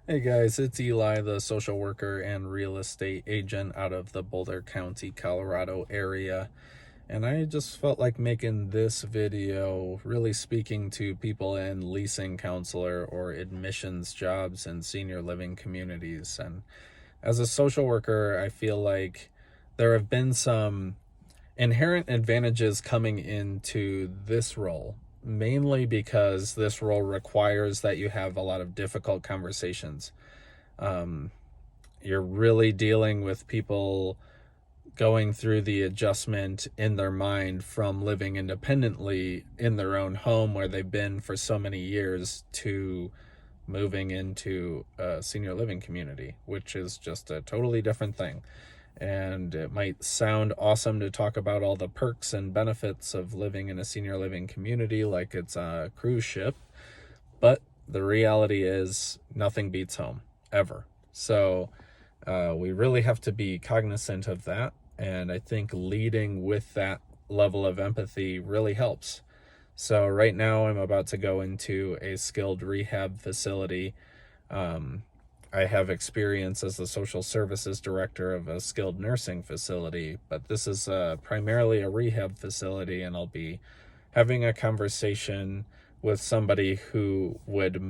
Hey guys, it's Eli, the social worker and real estate agent out of the Boulder County, Colorado area. And I just felt like making this video really speaking to people in leasing counselor or admissions jobs in senior living communities. And as a social worker, I feel like there have been some inherent advantages coming into this role, mainly because this role requires that you have a lot of difficult conversations. Um, you're really dealing with people going through the adjustment in their mind from living independently in their own home where they've been for so many years to moving into a senior living community, which is just a totally different thing. And it might sound awesome to talk about all the perks and benefits of living in a senior living community like it's a cruise ship, but the reality is nothing beats home, ever. So we really have to be cognizant of that. And I think leading with that level of empathy really helps. So right now I'm about to go into a skilled rehab facility. I have experience as the social services director of a skilled nursing facility, but this is primarily a rehab facility, and I'll be having a conversation with somebody who would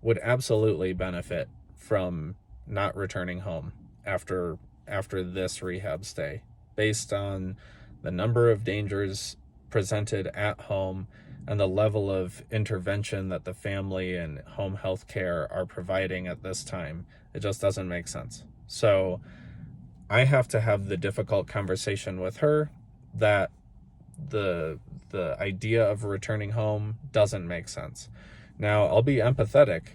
would absolutely benefit from not returning home after this rehab stay, based on the number of dangers presented at home and the level of intervention that the family and home health care are providing at this time. It just doesn't make sense. So I have to have the difficult conversation with her that the idea of returning home doesn't make sense. Now, I'll be empathetic,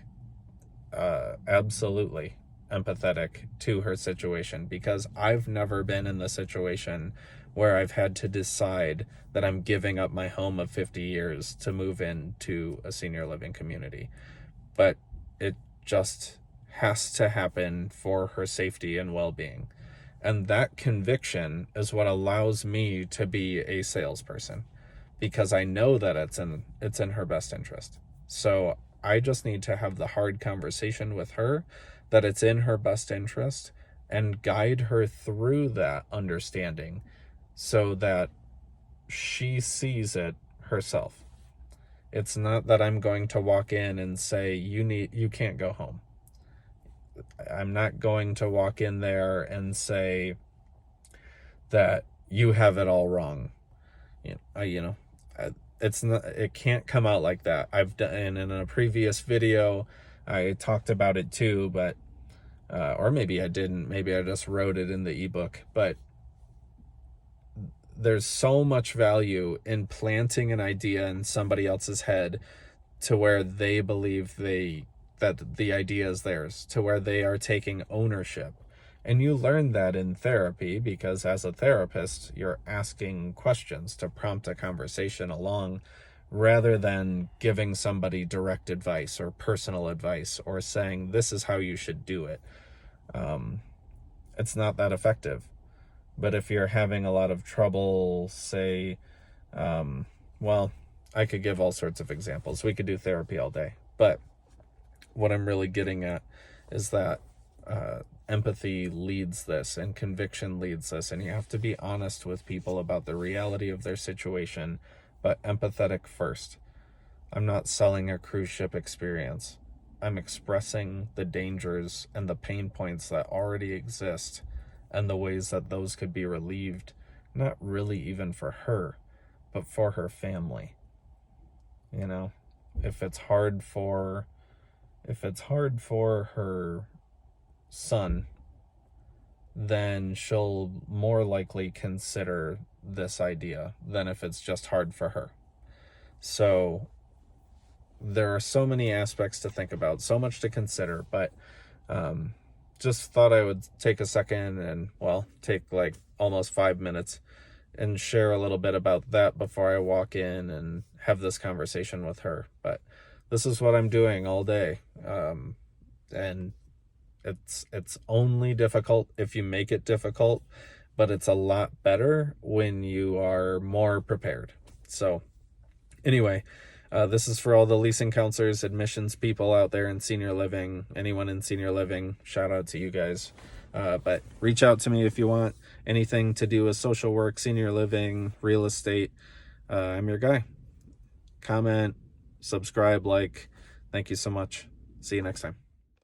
absolutely empathetic to her situation, because I've never been in the situation where I've had to decide that I'm giving up my home of 50 years to move into a senior living community. But it just has to happen for her safety and well-being. And that conviction is what allows me to be a salesperson, because I know that it's in her best interest. So I just need to have the hard conversation with her that it's in her best interest and guide her through that understanding so that she sees it herself. It's not that I'm going to walk in and say, you can't go home. I'm not going to walk in there and say that you have it all wrong. It's not, it can't come out like that. I've done, and in a previous video I talked about it too, but or maybe I didn't, maybe I just wrote it in the ebook. But there's so much value in planting an idea in somebody else's head to where they believe that the idea is theirs, to where they are taking ownership. And you learn that in therapy, because as a therapist, you're asking questions to prompt a conversation along, rather than giving somebody direct advice or personal advice or saying, this is how you should do it. It's not that effective. But if you're having a lot of trouble, say, I could give all sorts of examples. We could do therapy all day. But what I'm really getting at is that empathy leads this, and conviction leads this, and you have to be honest with people about the reality of their situation, but empathetic first. I'm not selling a cruise ship experience. I'm expressing the dangers and the pain points that already exist and the ways that those could be relieved, not really even for her, but for her family. If it's hard for her son, then she'll more likely consider this idea than if it's just hard for her. So there are so many aspects to think about, so much to consider, but just thought I would take a second and, take like almost 5 minutes and share a little bit about that before I walk in and have this conversation with her. But this is what I'm doing all day. And it's only difficult if you make it difficult, but it's a lot better when you are more prepared. So anyway, This is for all the leasing counselors, admissions people out there in senior living, anyone in senior living. Shout out to you guys. But reach out to me if you want anything to do with social work, senior living, real estate. I'm your guy. Comment, subscribe, like. Thank you so much. See you next time.